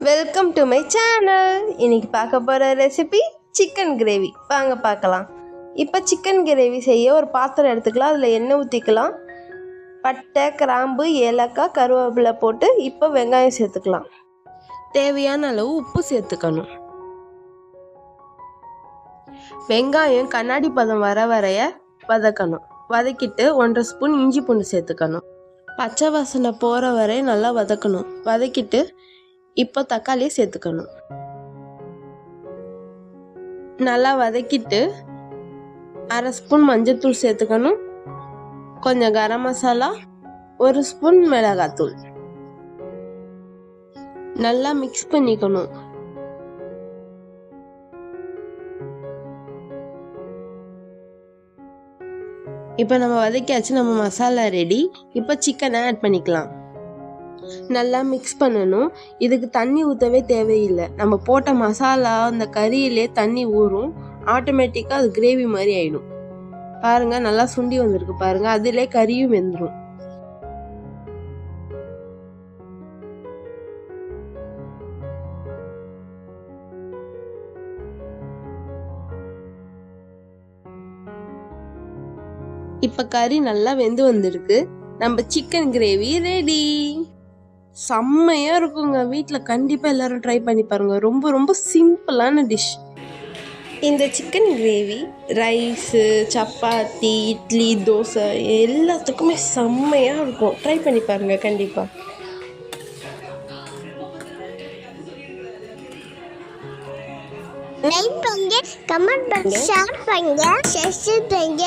Welcome to my channel. இன்னைக்கு பார்க்க போகிற ரெசிபி சிக்கன் கிரேவி. வாங்க பார்க்கலாம். இப்போ சிக்கன் கிரேவி செய்ய ஒரு பாத்திரம் எடுத்துக்கலாம். அதில் எண்ணெய் ஊற்றிக்கலாம். பட்டை, கிராம்பு, ஏலக்காய், கருவேப்பிலை போட்டு இப்போ வெங்காயம் சேர்த்துக்கலாம். தேவையான அளவு உப்பு சேர்த்துக்கணும். வெங்காயம் கண்ணாடி பதம் வரைய வதக்கணும். வதக்கிட்டு 1.5 ஸ்பூன் இஞ்சி பூண்டு சேர்த்துக்கணும். பச்சை வாசனை போகிற வரை நல்லா வதக்கணும். வதக்கிட்டு இப்போ தக்காளியை சேர்த்துக்கணும். நல்லா வதக்கிட்டு 1/2 ஸ்பூன் மஞ்சள்தூள் சேர்த்துக்கணும். கொஞ்சம் கரம் மசாலா, 1 ஸ்பூன் மிளகாத்தூள். நல்லா மிக்ஸ் பண்ணிக்கணும். இப்போ நம்ம வதக்கியாச்சு. நம்ம மசாலா ரெடி. இப்போ சிக்கனை ஆட் பண்ணிக்கலாம். நல்லா மிக்ஸ் பண்ணணும். இதுக்கு தண்ணி ஊற்றவே தேவையில்லை. நம்ம போட்ட மசாலா அந்த கறியிலே தண்ணி ஊறும். ஆட்டோமேட்டிக்காக அது கிரேவி மாதிரி ஆயிடும். பாருங்க, நல்லா சுண்டி வந்திருக்கு பாருங்க. அதிலே கறியும் வெந்துடும். இப்போ கறி நல்லா வெந்து வந்திருக்கு. நம்ம சிக்கன் கிரேவி ரெடி. செம்மையாக இருக்குங்க. வீட்டில் கண்டிப்பாக எல்லோரும் ட்ரை பண்ணி பாருங்கள். ரொம்ப ரொம்ப சிம்பிளான டிஷ். இந்த chicken gravy rice, chapati, idli, dosa எல்லாத்துக்குமே செம்மையாக இருக்கும். ட்ரை பண்ணி பாருங்கள் கண்டிப்பாக. லைக் பண்ணுங்க, கமெண்ட் பண்ணுங்க, ஷேர் பண்ணுங்க, சப்ஸ்கிரைப் பண்ணுங்க.